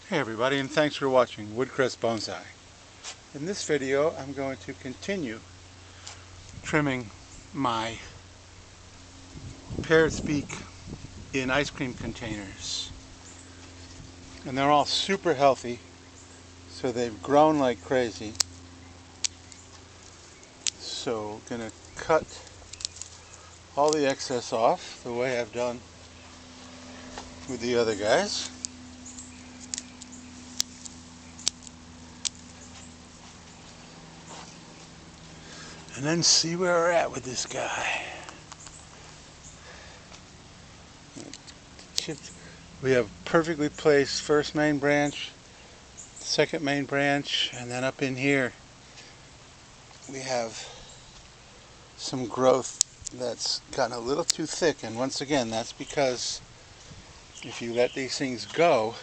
Hey everybody, and thanks for watching Woodcrest Bonsai. In this video I'm going to continue trimming my Parrot's Beak in ice cream containers. And they're all super healthy, so they've grown like crazy. So I'm going to cut all the excess off the way I've done with the other guys. And then see where we're at with this guy. We have perfectly placed first main branch, second main branch, and then up in here we have some growth that's gotten a little too thick, and once again that's because if you let these things go,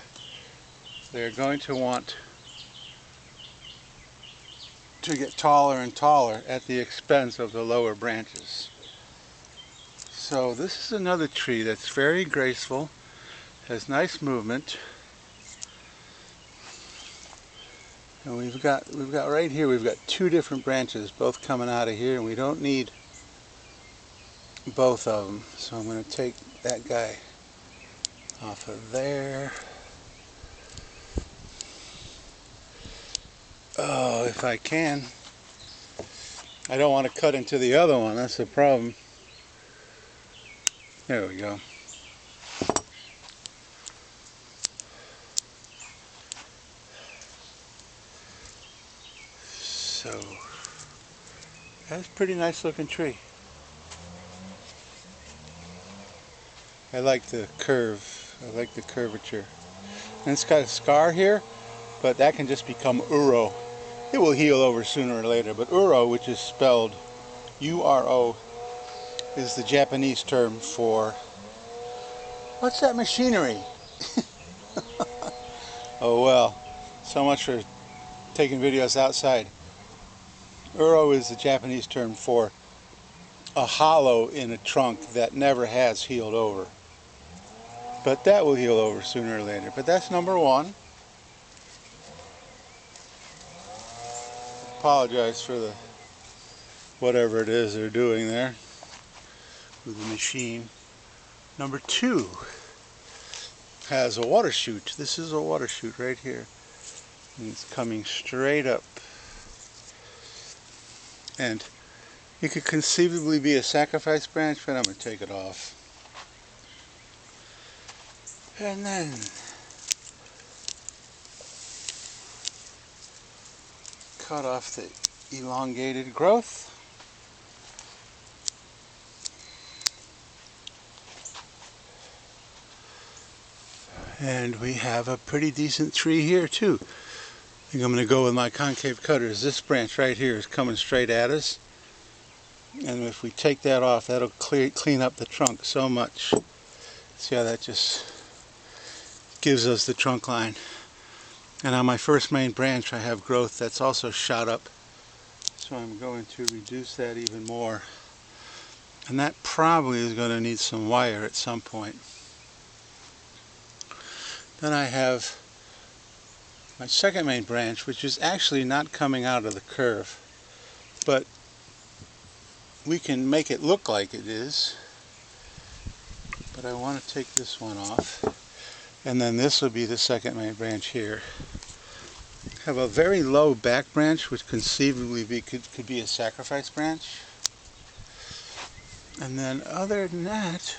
they're going to want to get taller and taller at the expense of the lower branches. So this is another tree that's very graceful, has nice movement, and we've got right here, we've got two different branches both coming out of here, and we don't need both of them. So I'm going to take that guy off of there. Oh, if I can. I don't want to cut into the other one, that's the problem. There we go. So, that's a pretty nice looking tree. I like the curve, I like the curvature. And it's got a scar here, but that can just become uro. It will heal over sooner or later, but uro, which is spelled U-R-O, is the Japanese term for, what's that machinery? Oh well, so much for taking videos outside. Uro is the Japanese term for a hollow in a trunk that never has healed over. But that will heal over sooner or later. But that's number one. Apologize for the whatever it is they're doing there with the machine. Number two has a water chute. This is a water chute right here. And it's coming straight up. And it could conceivably be a sacrifice branch, but I'm going to take it off. And then cut off the elongated growth. And we have a pretty decent tree here too. I think I'm going to go with my concave cutters. This branch right here is coming straight at us. And if we take that off, that'll clean up the trunk so much. See how that just gives us the trunk line. And on my first main branch I have growth that's also shot up. So I'm going to reduce that even more. And that probably is going to need some wire at some point. Then I have my second main branch, which is actually not coming out of the curve, but we can make it look like it is. But I want to take this one off, and then this will be the second main branch here. I have a very low back branch, which conceivably could be a sacrifice branch. And then other than that,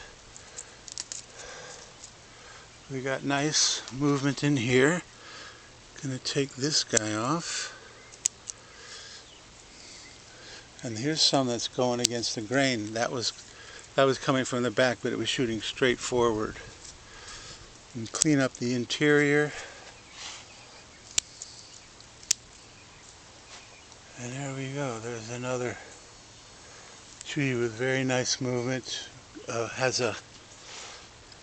we got nice movement in here. Gonna take this guy off. And here's some that's going against the grain. That was coming from the back, but it was shooting straight forward. And clean up the interior. And there we go. There's another tree with very nice movement. I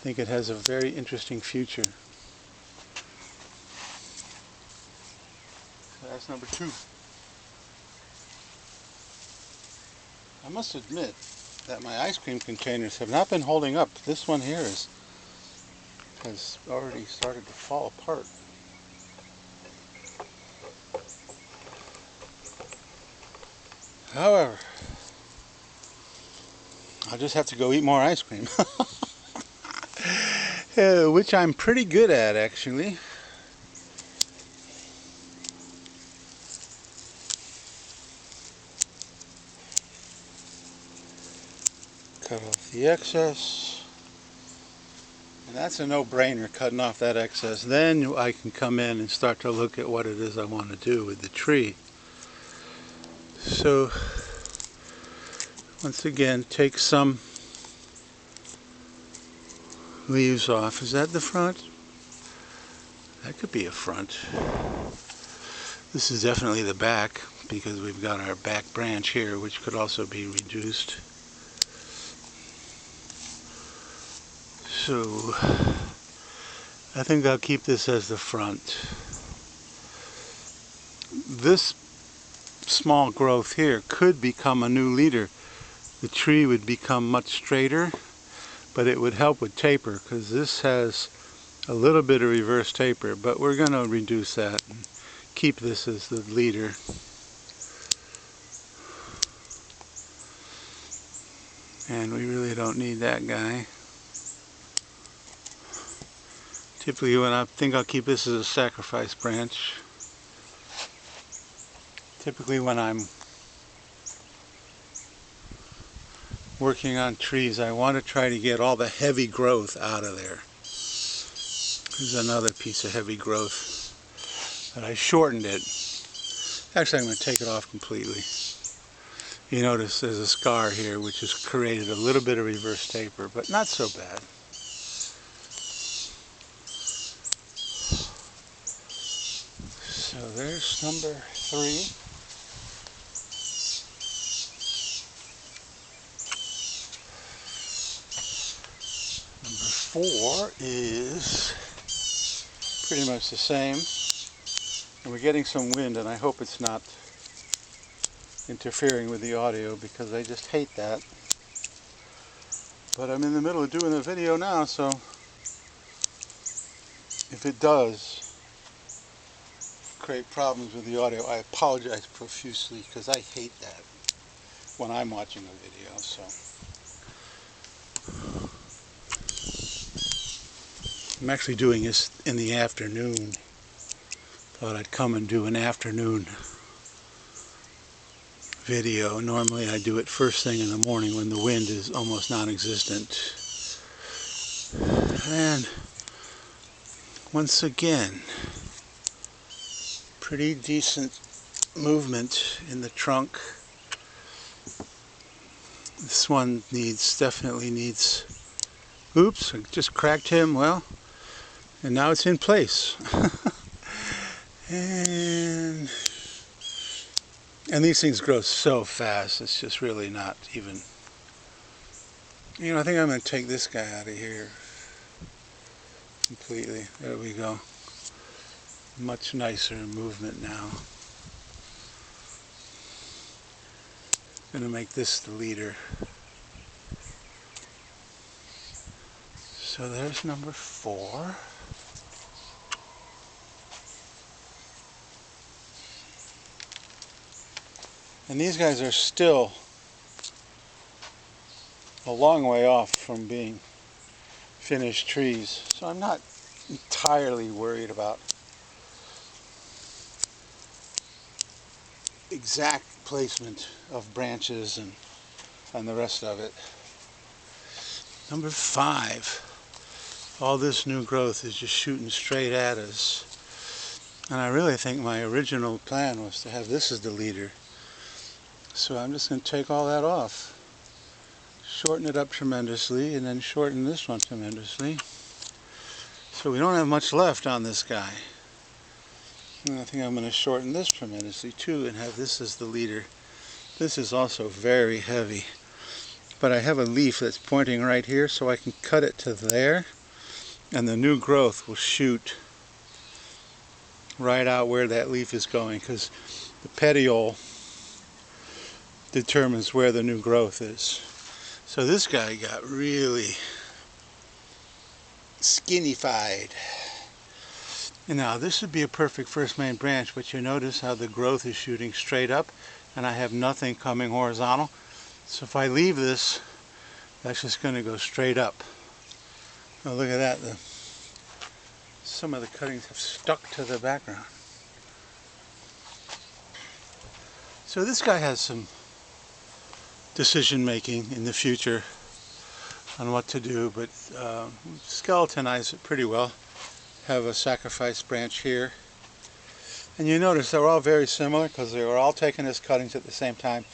think it has a very interesting future. So that's number two. I must admit that my ice cream containers have not been holding up. This one here has already started to fall apart. However, I'll just have to go eat more ice cream. Which I'm pretty good at, actually. Cut off the excess. And that's a no-brainer, cutting off that excess. Then I can come in and start to look at what it is I want to do with the tree. So, once again, take some leaves off. Is that the front? That could be a front. This is definitely the back, because we've got our back branch here, which could also be reduced. So, I think I'll keep this as the front. This small growth here could become a new leader. The tree would become much straighter, but it would help with taper, because this has a little bit of reverse taper, but we're going to reduce that and keep this as the leader. And we really don't need that guy. Typically, when I think I'll keep this as a sacrifice branch. Typically when I'm working on trees, I want to try to get all the heavy growth out of there. Here's another piece of heavy growth, but I shortened it. Actually, I'm going to take it off completely. You notice there's a scar here, which has created a little bit of reverse taper, but not so bad. So there's number 3. Number 4 is pretty much the same. And we're getting some wind, and I hope it's not interfering with the audio, because I just hate that. But I'm in the middle of doing a video now, so if it does create problems with the audio, I apologize profusely, because I hate that when I'm watching a video. So I'm actually doing this in the afternoon. Thought I'd come and do an afternoon video. Normally I do it first thing in the morning when the wind is almost non-existent. And once again, pretty decent movement in the trunk. This one definitely needs, oops, I just cracked him, well, and now it's in place. And these things grow so fast, it's just really not even, I think I'm going to take this guy out of here completely. There we go. Much nicer movement now. I'm going to make this the leader. So there's number 4. And these guys are still a long way off from being finished trees, so I'm not entirely worried about exact placement of branches and the rest of it. Number 5. All this new growth is just shooting straight at us. And I really think my original plan was to have this as the leader. So I'm just going to take all that off. Shorten it up tremendously, and then shorten this one tremendously. So we don't have much left on this guy. And I think I'm going to shorten this tremendously too, and have this as the leader. This is also very heavy. But I have a leaf that's pointing right here, so I can cut it to there, and the new growth will shoot right out where that leaf is going, because the petiole determines where the new growth is. So this guy got really skinnified. And now this would be a perfect first main branch, but you notice how the growth is shooting straight up. and I have nothing coming horizontal. So if I leave this, that's just going to go straight up. Oh, look at that. Some of the cuttings have stuck to the background. So this guy has some decision making in the future on what to do, but skeletonize it pretty well. Have a sacrifice branch here. And you notice they're all very similar because they were all taken as cuttings at the same time.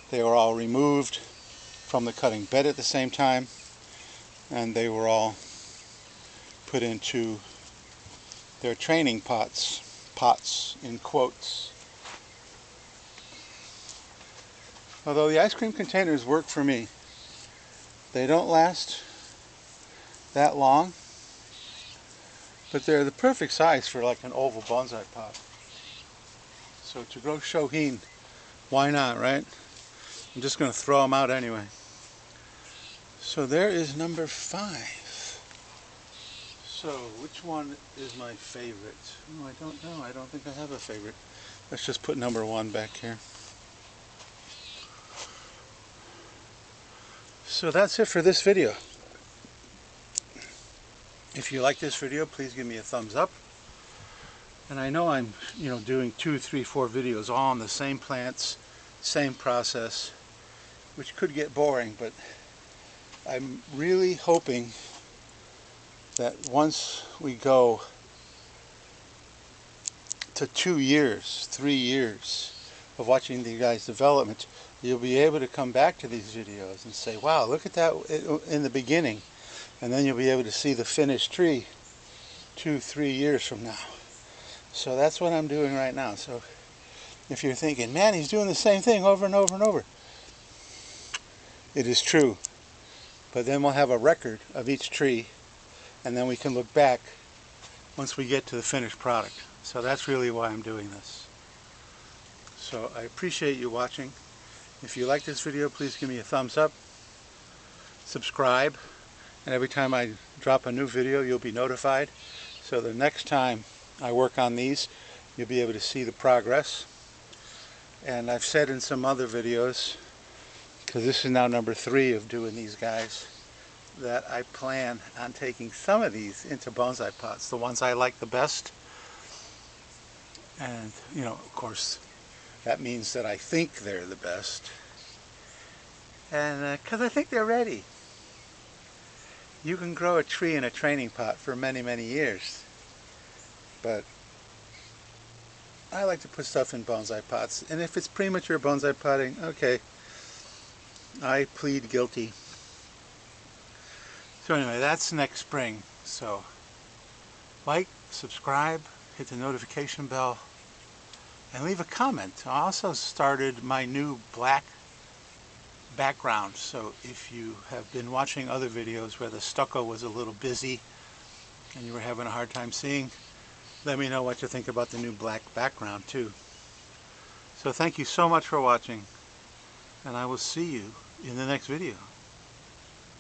They were all removed from the cutting bed at the same time, and they were all put into their training pots in quotes. Although the ice cream containers work for me. They don't last that long, but they're the perfect size for like an oval bonsai pot. So to grow shohin, why not, right? I'm just going to throw them out anyway. So there is number 5. So which one is my favorite? Oh, I don't know. I don't think I have a favorite. Let's just put number 1 back here. So that's it for this video. If you like this video, please give me a thumbs up. And I know I'm, doing 2, 3, 4 videos all on the same plants, same process, which could get boring, but I'm really hoping that once we go to 2 years, 3 years of watching the guys' development, you'll be able to come back to these videos and say, wow, look at that in the beginning. And then you'll be able to see the finished tree 2, 3 years from now. So that's what I'm doing right now. So if you're thinking, man, he's doing the same thing over and over and over, it is true. But then we'll have a record of each tree, and then we can look back once we get to the finished product. So that's really why I'm doing this. So I appreciate you watching. If you like this video, please give me a thumbs up, subscribe, and every time I drop a new video, you'll be notified. So the next time I work on these, you'll be able to see the progress. And I've said in some other videos, because this is now number 3 of doing these guys, that I plan on taking some of these into bonsai pots, the ones I like the best. And, of course, that means that I think they're the best. And because I think they're ready. You can grow a tree in a training pot for many, many years. But I like to put stuff in bonsai pots. And if it's premature bonsai potting, okay, I plead guilty. So anyway, that's next spring. So like, subscribe, hit the notification bell, and leave a comment. I also started my new black background. So if you have been watching other videos where the stucco was a little busy and you were having a hard time seeing, let me know what you think about the new black background too. So thank you so much for watching, and I will see you in the next video.